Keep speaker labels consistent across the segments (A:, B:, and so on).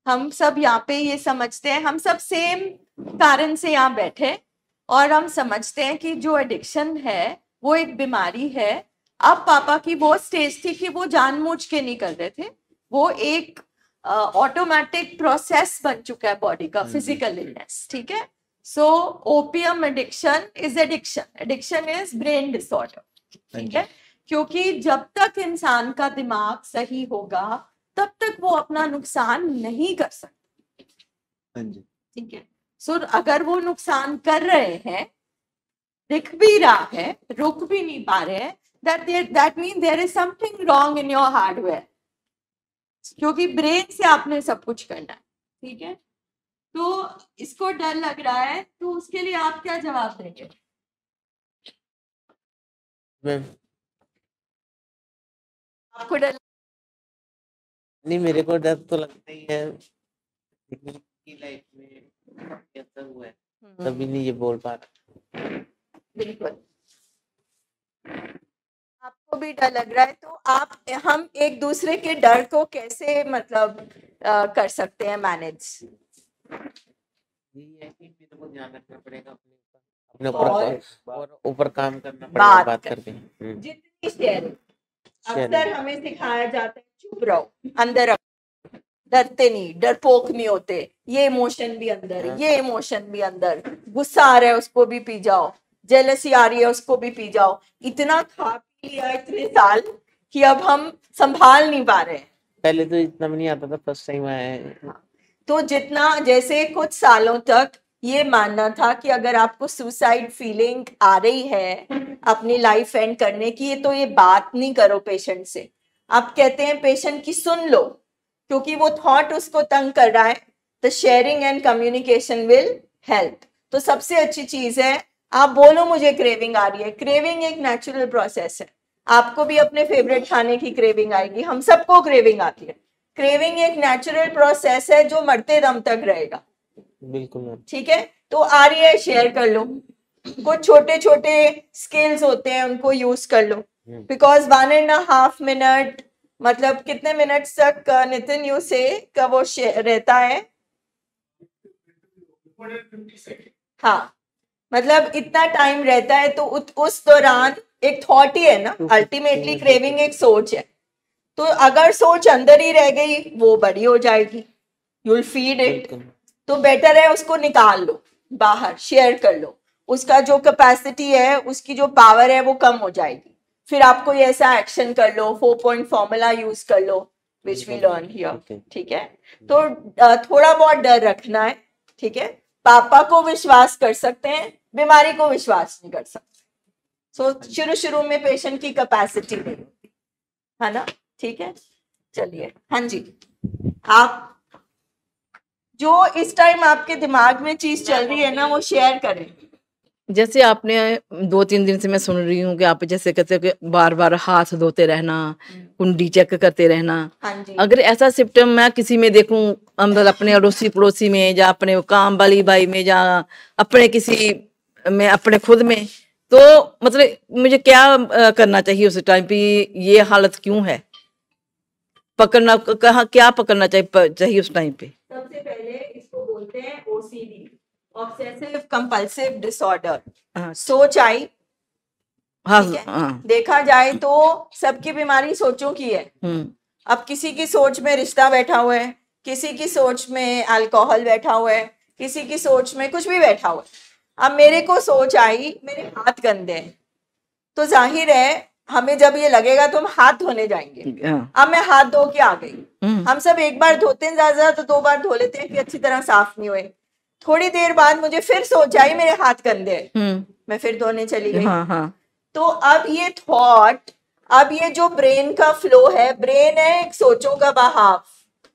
A: हम सब यहाँ पे ये समझते हैं, हम सब सेम कारण से यहाँ बैठे और हम समझते हैं कि जो एडिक्शन है वो एक बीमारी है। अब पापा की वो स्टेज थी कि वो जानबूझ के नहीं कर रहे थे, वो एक ऑटोमेटिक प्रोसेस बन चुका है बॉडी का, फिजिकल इलनेस। ठीक है, so opium addiction is addiction, addiction is brain disorder. ठीक है, क्योंकि जब तक इंसान का दिमाग सही होगा तब तक वो अपना नुकसान नहीं कर सकता। ठीक है, सो अगर वो नुकसान कर रहे हैं, दिख भी रहा है, रुक भी नहीं पा रहे हैं, that means there is something wrong in your hardware, क्योंकि ब्रेन से आपने सब कुछ करना है। ठीक है, तो इसको डर लग रहा है, तो उसके लिए आप क्या जवाब देंगे? आपको डर
B: नहीं, मेरे को डर तो लगता ही है कि लाइफ में कैसा हुआ है, तभी नहीं ये बोल पा रहा।
A: बिल्कुल, आपको भी डर लग रहा है, तो हम एक दूसरे के डर को कैसे मतलब कर सकते हैं मैनेज?
B: ये है कि मेरे को ध्यान रखना पड़ेगा अपने ऊपर काम करना पड़ेगा, बात करके।
A: जितनी शेयरिंग, अक्सर हमें सिखाया जाता है चुप रहो, अंदर डरते नहीं, डरपोक नहीं होते, ये इमोशन भी अंदर, ये इमोशन भी अंदर, गुस्सा आ रहा है उसको भी पी जाओ, जेलसी आ रही है उसको भी पी जाओ। इतना खा पी लिया इतने साल कि अब हम संभाल नहीं पा रहे हैं।
B: पहले तो इतना भी नहीं आता था, फर्स्ट टाइम आया है।
A: तो जितना, जैसे कुछ सालों तक ये मानना था कि अगर आपको सुसाइड फीलिंग आ रही है अपनी लाइफ एंड करने की, तो ये बात नहीं करो पेशेंट से। आप कहते हैं पेशेंट की सुन लो, क्योंकि वो थॉट उसको तंग कर रहा है, तो sharing and communication will help. तो सबसे अच्छी चीज है आप बोलो मुझे क्रेविंग आ रही है। क्रेविंग एक नेचुरल प्रोसेस है, आपको भी अपने फेवरेट खाने की क्रेविंग आएगी, हम सबको क्रेविंग आती है। क्रेविंग एक नेचुरल प्रोसेस है जो मरते दम तक रहेगा।
B: बिल्कुल,
A: ठीक है, तो आ रही है शेयर कर लो, कुछ छोटे छोटे स्किल्स होते हैं उनको यूज कर लो, बिकॉज 1.5 मिनट मतलब कितने मिनट तक नितिन यू से का वो रहता है? हाँ, मतलब इतना टाइम रहता है, तो उस दौरान एक थॉट ही है ना, अल्टीमेटली क्रेविंग एक सोच है। तो अगर सोच अंदर ही रह गई वो बड़ी हो जाएगी, यू विल फीड इट। तो बेटर है उसको निकाल लो बाहर, शेयर कर लो, उसका जो कैपेसिटी है, उसकी जो पावर है वो कम हो जाएगी। फिर आप कोई ऐसा एक्शन कर लो, 4 पॉइंट फॉर्मूला यूज कर लो, विच वी लर्न हियर। ठीक है, तो थोड़ा बहुत डर रखना है। ठीक है, पापा को विश्वास कर सकते हैं, बीमारी को विश्वास नहीं कर सकते। सो शुरू शुरू में पेशेंट की कैपेसिटी नहीं होती है ना। ठीक है, चलिए, हाँ जी, आप जो इस टाइम आपके दिमाग में चीज चल रही है ना वो शेयर करें।
C: जैसे आपने 2-3 दिन से मैं सुन रही हूँ कि आप जैसे कहते हो कि बार बार हाथ धोते रहना, कुंडी चेक करते रहना।
A: हाँ जी।
C: अगर ऐसा सिम्टम मैं किसी में देखूं, अंदर अपने अड़ोसी पड़ोसी में, या अपने काम वाली बाई में, या अपने किसी में, अपने खुद में, तो मतलब मुझे क्या करना चाहिए उस टाइम पे? ये हालत क्यों है? पकड़ना कहाँ, क्या पकड़ना चाहिए उस टाइम पे?
A: सबसे पहले इसको बोलते हैं OCD, ऑब्सेसिव कंपल्सिव डिसऑर्डर। सोच आई,
C: हाँ,
A: हाँ। देखा जाए तो सबकी बीमारी सोचों की है। अब किसी की सोच में रिश्ता बैठा हुआ है, किसी की सोच में अल्कोहल बैठा हुआ है, किसी की सोच में कुछ भी बैठा हुआ है। अब मेरे को सोच आई मेरे हाथ गंदे हैं, तो जाहिर है हमें जब ये लगेगा तो हम हाथ धोने जाएंगे। अब मैं हाथ धो के आ गई, हम सब एक बार धोते हैं, ज्यादा तो 2 बार धो लेते हैं कि अच्छी तरह साफ नहीं हुए। थोड़ी देर बाद मुझे फिर सोच आई मेरे हाथ गंदे हैं, मैं फिर धोने चली गई। तो अब ये थॉट, अब ये जो ब्रेन का फ्लो है, ब्रेन है एक सोचों का बहाव।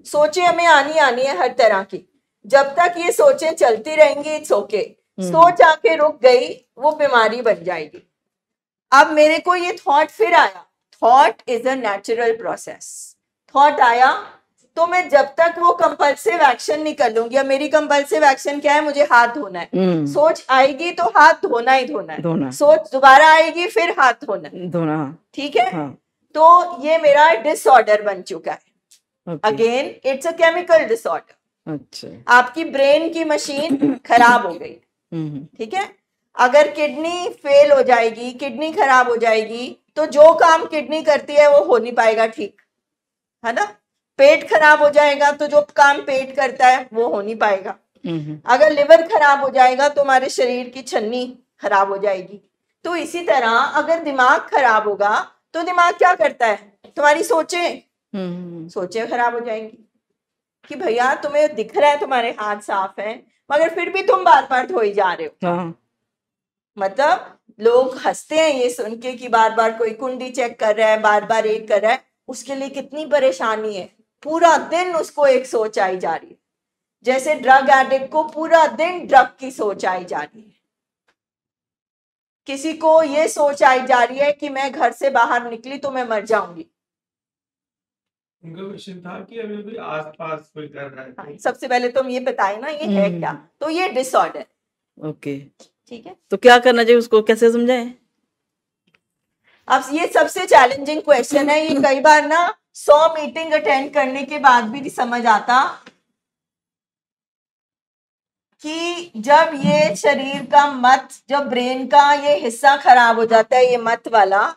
A: सोचें हमें आनी है हर तरह की, जब तक ये सोचें चलती रहेंगी इट्स ओके। सोच आके रुक गई वो बीमारी बन जाएगी। अब मेरे को ये थॉट फिर आया, thought is a natural process. Thought आया तो मैं जब तक वो कंपल्सिव एक्शन नहीं कर लूंगी, अब मेरी कंपल्सिव एक्शन क्या है, मुझे हाथ धोना है। सोच आएगी तो हाथ धोना ही धोना है। सोच दोबारा आएगी फिर हाथ धोना। ठीक है, तो ये मेरा डिसऑर्डर बन चुका है। Again it's a chemical disorder.
C: अच्छा।
A: आपकी ब्रेन की मशीन खराब हो गई, ठीक है। अगर किडनी फेल हो जाएगी, किडनी खराब हो जाएगी, तो जो काम किडनी करती है वो हो नहीं पाएगा, ठीक है ना। पेट खराब हो जाएगा तो जो काम पेट करता है वो हो नहीं पाएगा। अगर लिवर खराब हो जाएगा तो हमारे शरीर की छन्नी खराब हो जाएगी। तो इसी तरह अगर दिमाग खराब होगा तो दिमाग क्या करता है, तुम्हारी सोचें खराब हो जाएंगी कि भैया तुम्हें दिख रहा है तुम्हारे हाथ साफ हैं, मगर फिर भी तुम बार बार धोई जा रहे हो। मतलब लोग हंसते हैं ये सुन के कि बार बार कोई कुंडी चेक कर रहा है, बार बार एक कर रहा है, उसके लिए कितनी परेशानी है। पूरा दिन उसको एक सोच आई जा रही है, जैसे ड्रग एडिक्ट को पूरा दिन ड्रग की सोच आई जा रही है। किसी को ये सोच आई जा रही है कि मैं घर से बाहर निकली तो मैं मर जाऊंगी।
D: उनका क्वेश्चन था कि अभी भी आसपास कोई कर रहा है।
A: हाँ, सबसे पहले तुम ये बताए ना ये है क्या, तो ये डिसऑर्डर।
C: ओके,
A: ठीक है।
C: तो क्या करना चाहिए, उसको कैसे समझाएं?
A: अब ये सबसे चैलेंजिंग क्वेश्चन है। ये कई बार ना 100 मीटिंग अटेंड करने के बाद भी नहीं समझ आता कि जब ये शरीर का मत, जब ब्रेन का ये हिस्सा खराब हो जाता है, ये मत वाला,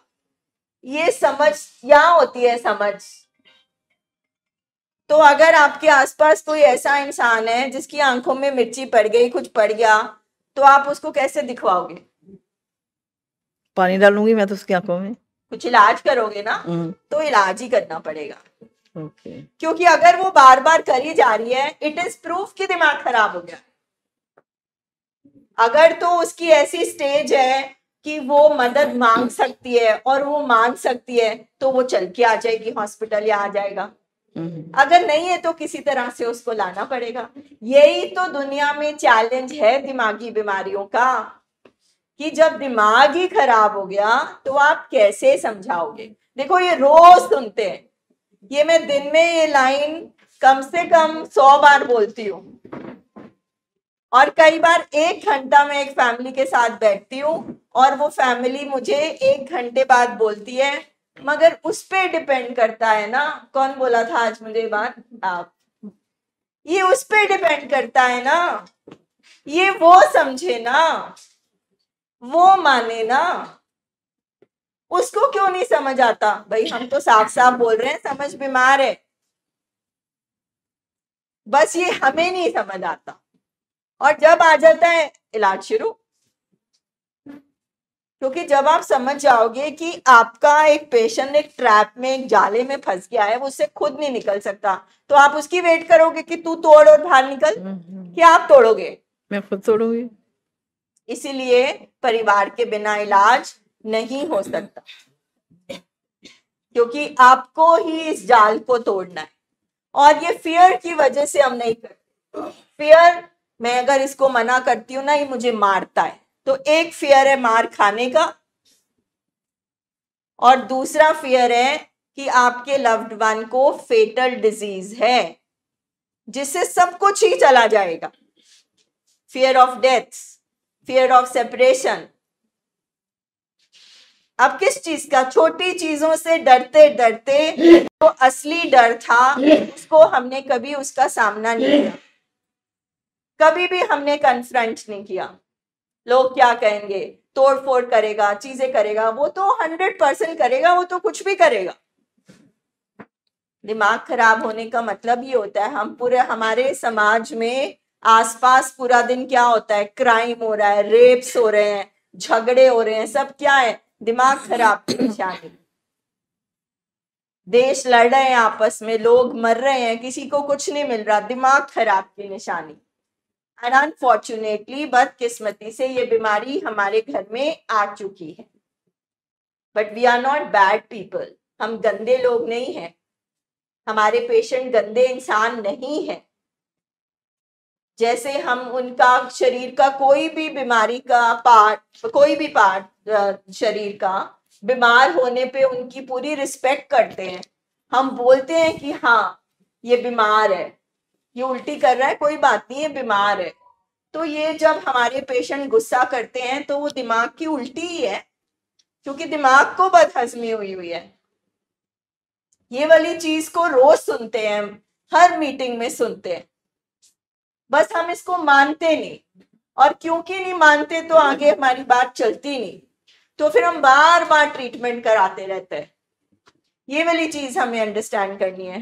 A: ये समझ यहाँ होती है समझ। तो अगर आपके आसपास कोई ऐसा इंसान है जिसकी आंखों में मिर्ची पड़ गई, कुछ पड़ गया, तो आप उसको कैसे दिखवाओगे?
C: पानी डालूंगी मैं तो उसकी आंखों में।
A: कुछ इलाज करोगे ना, तो इलाज ही करना पड़ेगा।
C: ओके।
A: क्योंकि अगर वो बार बार करी जा रही है, इट इज प्रूफ कि दिमाग खराब हो गया। अगर तो उसकी ऐसी स्टेज है कि वो मदद मांग सकती है और वो मांग सकती है, तो वो चल के आ जाएगी हॉस्पिटल या आ जाएगा। अगर नहीं है तो किसी तरह से उसको लाना पड़ेगा। यही तो दुनिया में चैलेंज है दिमागी बीमारियों का, कि जब दिमाग ही खराब हो गया तो आप कैसे समझाओगे। देखो ये रोज सुनते हैं, ये मैं दिन में ये लाइन कम से कम 100 बार बोलती हूँ, और कई बार 1 घंटा में एक फैमिली के साथ बैठती हूँ और वो फैमिली मुझे 1 घंटे बाद बोलती है, मगर उस पे डिपेंड करता है ना। कौन बोला था आज मुझे बात? आप। ये उस पे डिपेंड करता है ना, ये वो समझे ना, वो माने ना। उसको क्यों नहीं समझ आता? भाई हम तो साफ साफ बोल रहे हैं समझ बीमार है, बस ये हमें नहीं समझ आता। और जब आ जाता है इलाज शुरू, क्योंकि जब आप समझ जाओगे कि आपका एक पेशेंट एक ट्रैप में, एक जाले में फंस गया है, वो उससे खुद नहीं निकल सकता, तो आप उसकी वेट करोगे कि तू तोड़ और बाहर निकल, क्या आप तोड़ोगे?
C: मैं खुद तोड़ूंगी।
A: इसीलिए परिवार के बिना इलाज नहीं हो सकता, क्योंकि आपको ही इस जाल को तोड़ना है। और ये फियर की वजह से हम नहीं करते। फियर, मैं अगर इसको मना करती हूँ ना, ये मुझे मारता है, तो एक फियर है मार खाने का, और दूसरा फियर है कि आपके लव्ड वन को फेटल डिजीज है जिससे सब कुछ ही चला जाएगा। Fear of death, fear of separation. अब किस चीज का? छोटी चीजों से डरते डरते जो असली डर था उसको हमने कभी उसका सामना नहीं किया, कभी भी हमने कन्फ्रंट नहीं किया। लोग क्या कहेंगे, तोड़ फोड़ करेगा, चीजें करेगा, वो तो 100% करेगा, वो तो कुछ भी करेगा। दिमाग खराब होने का मतलब ये होता है, हम पूरे हमारे समाज में आसपास पूरा दिन क्या होता है? क्राइम हो रहा है, रेप्स हो रहे हैं, झगड़े हो रहे हैं, सब क्या है? दिमाग खराब की निशानी। देश लड़ रहे हैं आपस में, लोग मर रहे हैं, किसी को कुछ नहीं मिल रहा, दिमाग खराब की निशानी। एंड अनफॉर्चुनेटली, बदकिस्मती से ये बीमारी हमारे घर में आ चुकी है। But we are not bad people, हम गंदे लोग नहीं हैं, हमारे पेशेंट गंदे इंसान नहीं है। जैसे हम उनका शरीर का कोई भी बीमारी का पार्ट, कोई भी पार्ट शरीर का बीमार होने पे उनकी पूरी रिस्पेक्ट करते हैं, हम बोलते हैं कि हाँ ये बीमार है, ये उल्टी कर रहा है, कोई बात नहीं, ये बीमार है। तो ये जब हमारे पेशेंट गुस्सा करते हैं तो वो दिमाग की उल्टी ही है, क्योंकि दिमाग को बदहजमी हुई है। ये वाली चीज को रोज सुनते हैं, हर मीटिंग में सुनते हैं। बस हम इसको मानते नहीं, और क्योंकि नहीं मानते तो आगे हमारी बात चलती नहीं, तो फिर हम बार बार ट्रीटमेंट कराते रहते हैं। ये वाली चीज हमें अंडरस्टैंड करनी है।